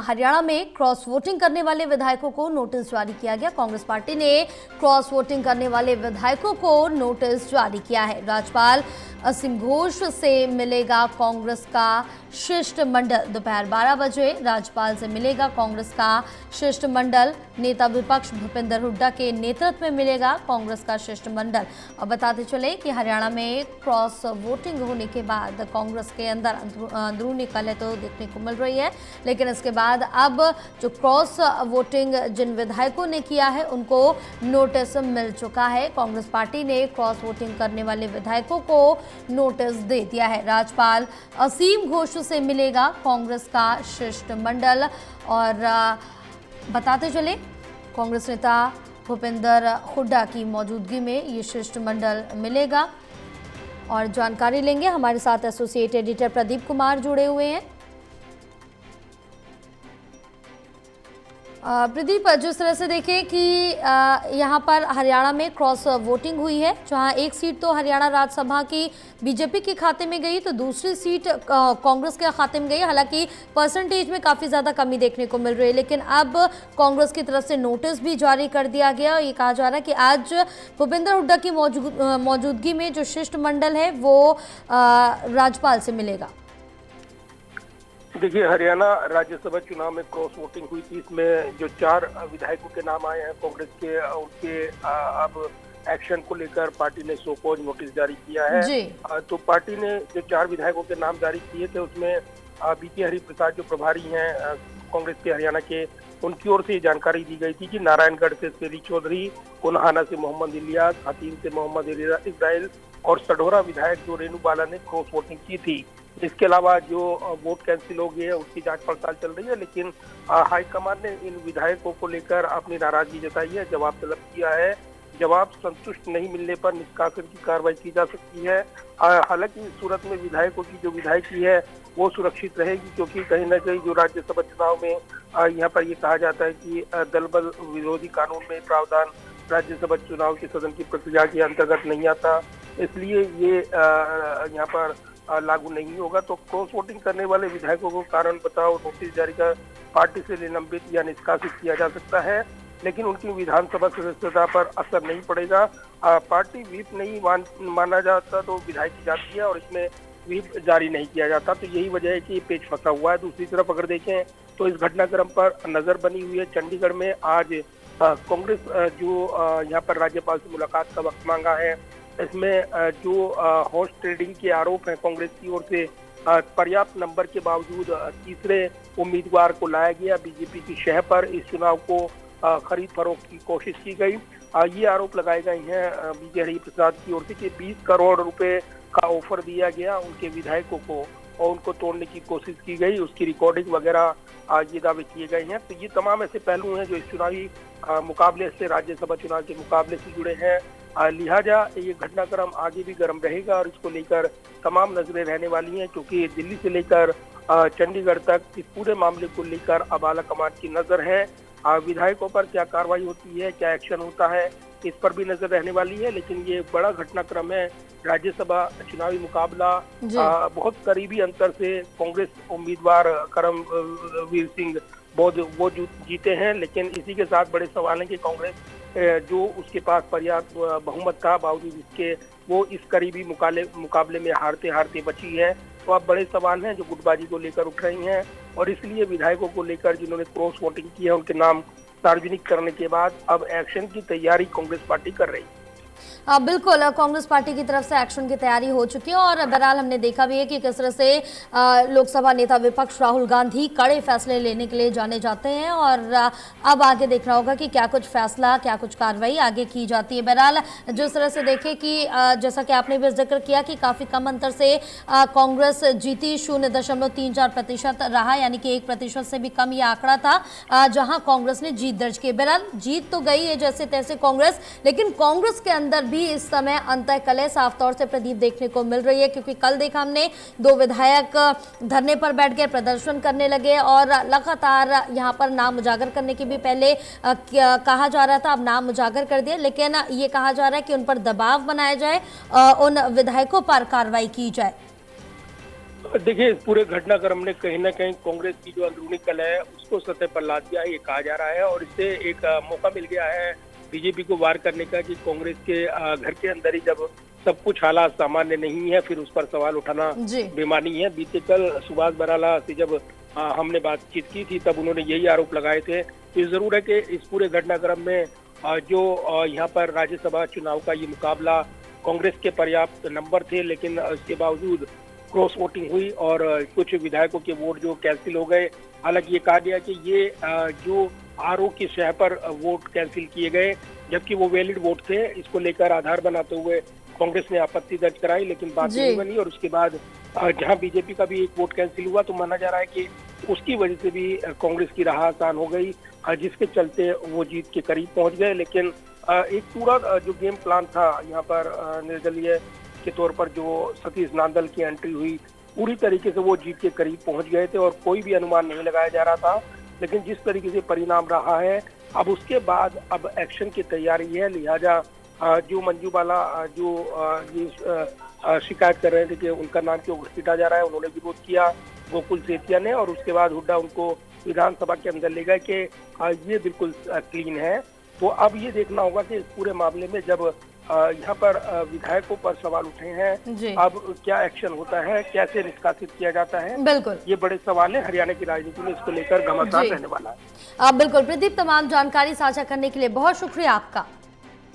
हरियाणा में cross voting करने वाले विधायकों को नोटिस जारी किया गया। कांग्रेस पार्टी ने क्रॉस वोटिंग करने वाले विधायकों को नोटिस जारी किया है। राज्यपाल असीम घोष से मिलेगा कांग्रेस का शिष्टमंडल। दोपहर 12 बजे राज्यपाल से मिलेगा कांग्रेस का शिष्टमंडल। नेता विपक्ष भूपेंद्र हुड्डा के नेतृत्व में मिलेगा कांग्रेस का शिष्टमंडल। और बताते चले कि हरियाणा में क्रॉस वोटिंग होने के बाद कांग्रेस के अंदर अंदरूनी कलह तो देखने को मिल रही है, लेकिन इसके बाद अब जो क्रॉस वोटिंग जिन विधायकों ने किया है उनको नोटिस मिल चुका है। कांग्रेस पार्टी ने क्रॉस वोटिंग करने वाले विधायकों को नोटिस दे दिया है। राज्यपाल असीम घोष से मिलेगा कांग्रेस का शिष्टमंडल। और बताते चले कांग्रेस नेता भूपेंद्र हुड्डा की मौजूदगी में ये शिष्टमंडल मिलेगा। और जानकारी लेंगे, हमारे साथ एसोसिएट एडिटर प्रदीप कुमार जुड़े हुए हैं। प्रदीप, जिस तरह से देखें कि यहाँ पर हरियाणा में क्रॉस वोटिंग हुई है, जहाँ एक सीट तो हरियाणा राज्यसभा की बीजेपी के खाते में गई तो दूसरी सीट कांग्रेस के खाते में गई। हालांकि परसेंटेज में काफ़ी ज़्यादा कमी देखने को मिल रही है, लेकिन अब कांग्रेस की तरफ से नोटिस भी जारी कर दिया गया। ये कहा जा रहा है कि आज भूपेंद्र हुड्डा की मौजूदगी में जो शिष्टमंडल है वो राज्यपाल से मिलेगा। देखिए, हरियाणा राज्यसभा चुनाव में क्रॉस वोटिंग हुई थी। इसमें जो 4 विधायकों के नाम आए हैं कांग्रेस के, उनके अब एक्शन को लेकर पार्टी ने शो कॉज नोटिस जारी किया है। तो पार्टी ने जो 4 विधायकों के नाम जारी किए थे उसमें बीके हरिप्रसाद जो प्रभारी हैं कांग्रेस के हरियाणा के, उनकी ओर से जानकारी दी गई थी कि नारायणगढ़ से श्री चौधरी, कोल्हाना से मोहम्मद इलियास, हतीम से मोहम्मद इस्राइल और सढौरा विधायक जो रेणु बाला ने क्रॉस वोटिंग की थी। इसके अलावा जो वोट कैंसिल हो गए हैं उसकी जांच पड़ताल चल रही है, लेकिन हाईकमान ने इन विधायकों को लेकर अपनी नाराजगी जताई है, जवाब तलब किया है। जवाब संतुष्ट नहीं मिलने पर निष्कासन की कार्रवाई की जा सकती है। हालांकि इस सूरत में विधायकों की जो विधायकी है वो सुरक्षित रहेगी, क्योंकि कहीं न कहीं जो राज्यसभा चुनाव में यहाँ पर ये कहा जाता है कि दल बल विरोधी कानून में प्रावधान राज्यसभा चुनाव के सदन की प्रक्रिया के अंतर्गत नहीं आता, इसलिए ये यहाँ पर लागू नहीं होगा। तो क्रॉस वोटिंग करने वाले विधायकों को कारण बताओ नोटिस जारी कर पार्टी से निलंबित या निष्कासित किया जा सकता है, लेकिन उनकी विधानसभा सदस्यता पर असर नहीं पड़ेगा। पार्टी व्हिप नहीं माना जाता तो विधायकी जाती है और इसमें व्हिप जारी नहीं किया जाता, तो यही वजह है कि ये पेच फंसा हुआ है। दूसरी तरफ अगर देखें तो इस घटनाक्रम पर नजर बनी हुई है। चंडीगढ़ में आज कांग्रेस जो यहाँ पर राज्यपाल से मुलाकात का वक्त मांगा है, इसमें जो हॉर्स ट्रेडिंग के आरोप हैं कांग्रेस की ओर से, पर्याप्त नंबर के बावजूद तीसरे उम्मीदवार को लाया गया। बीजेपी की शह पर इस चुनाव को खरीद फरोख्त की कोशिश की गई। ये आरोप लगाए गए हैं बीके हरिप्रसाद की ओर से कि 20 करोड़ रुपए का ऑफर दिया गया उनके विधायकों को और उनको तोड़ने की कोशिश की गई, उसकी रिकॉर्डिंग वगैरह ये दावे किए गए हैं। तो ये तमाम ऐसे पहलू हैं जो इस चुनावी मुकाबले से, राज्यसभा चुनाव के मुकाबले से जुड़े हैं। लिहाजा ये घटनाक्रम आगे भी गर्म रहेगा और इसको लेकर तमाम नजरें रहने वाली हैं, क्योंकि दिल्ली से लेकर चंडीगढ़ तक इस पूरे मामले को लेकर अब आला कमान की नजर है। विधायकों पर क्या कार्रवाई होती है, क्या एक्शन होता है, इस पर भी नजर रहने वाली है। लेकिन ये बड़ा घटनाक्रम है। राज्यसभा चुनावी मुकाबला बहुत करीबी अंतर से कांग्रेस उम्मीदवार करमवीर सिंह वो जीते हैं, लेकिन इसी के साथ बड़े सवाल हैं कि कांग्रेस जो उसके पास पर्याप्त बहुमत था बावजूद इसके वो इस करीबी मुकाबले में हारते हारते बची है। तो अब बड़े सवाल हैं जो गुटबाजी को लेकर उठ रही हैं, और इसलिए विधायकों को लेकर जिन्होंने क्रॉस वोटिंग की है उनके नाम सार्वजनिक करने के बाद अब एक्शन की तैयारी कांग्रेस पार्टी कर रही है। बिल्कुल, कांग्रेस पार्टी की तरफ से एक्शन की तैयारी हो चुकी है और बहरहाल हमने देखा भी है कि किस तरह से लोकसभा नेता विपक्ष राहुल गांधी कड़े फैसले लेने के लिए जाने जाते हैं और अब आगे देखना होगा कि क्या कुछ फैसला, क्या कुछ कार्रवाई आगे की जाती है। बहरहाल जिस तरह से देखें कि जैसा कि आपने भी जिक्र किया कि काफ़ी कम अंतर से कांग्रेस जीती, 0.34% रहा, यानी कि 1% से भी कम ये आंकड़ा था जहाँ कांग्रेस ने जीत दर्ज की। बहरहाल जीत तो गई है जैसे तैसे कांग्रेस, लेकिन कांग्रेस के अंदर भी इस समय अंतःकलह साफ तौर से प्रदीप देखने को मिल रही है, क्योंकि कल देखा हमने 2 विधायक धरने पर बैठ गए, प्रदर्शन करने लगे और लगातार यहां पर नाम उजागर करने की भी पहले कहा जा रहा था, अब नाम उजागर कर दिया, लेकिन ये कहा जा रहा है कि उन पर दबाव बनाया जाए, उन विधायकों पर कार्रवाई की जाए। देखिए, इस पूरे घटनाक्रम ने कहीं ना कहीं कांग्रेस की जो अंदरूनी कलह है उसको सतह पर ला दिया है, ये कहा जा रहा है। और इससे एक मौका मिल गया है बीजेपी को वार करने का कि कांग्रेस के घर के अंदर ही जब सब कुछ हालात सामान्य नहीं है, फिर उस पर सवाल उठाना बेमानी है। बीते कल सुभाष बराला से जब हमने बातचीत की थी तब उन्होंने यही आरोप लगाए थे। तो जरूर है कि इस पूरे घटनाक्रम में जो यहाँ पर राज्यसभा चुनाव का ये मुकाबला, कांग्रेस के पर्याप्त नंबर थे लेकिन इसके बावजूद क्रॉस वोटिंग हुई और कुछ विधायकों के वोट जो कैंसिल हो गए। हालांकि ये कहा गया कि ये जो आरओ की शह पर वोट कैंसिल किए गए, जबकि वो वैलिड वोट थे। इसको लेकर आधार बनाते हुए कांग्रेस ने आपत्ति दर्ज कराई, लेकिन बात नहीं बनी। और उसके बाद जहां बीजेपी का भी एक वोट कैंसिल हुआ तो माना जा रहा है कि उसकी वजह से भी कांग्रेस की राह आसान हो गई, जिसके चलते वो जीत के करीब पहुंच गए। लेकिन एक पूरा जो गेम प्लान था यहाँ पर निर्दलीय के तौर पर जो सतीश नांदल की एंट्री हुई, पूरी तरीके से वो जीत के करीब पहुंच गए थे और कोई भी अनुमान नहीं लगाया जा रहा था। लेकिन जिस तरीके से परिणाम रहा है, अब उसके बाद अब एक्शन की तैयारी है। लिहाजा जो मंजू बाला जो ये शिकायत कर रहे थे कि उनका नाम क्यों घसीटा जा रहा है, उन्होंने विरोध किया गोकुल सेतिया ने, और उसके बाद हुड्डा उनको विधानसभा के अंदर ले गए कि ये बिल्कुल क्लीन है। तो अब ये देखना होगा कि इस पूरे मामले में जब यहाँ पर विधायकों पर सवाल उठे हैं, अब क्या एक्शन होता है, कैसे निष्कासित किया जाता है, बिल्कुल ये बड़े सवाल है। हरियाणा की राजनीति में इसको लेकर घमासान रहने वाला है। बिल्कुल प्रदीप, तमाम जानकारी साझा करने के लिए बहुत शुक्रिया आपका।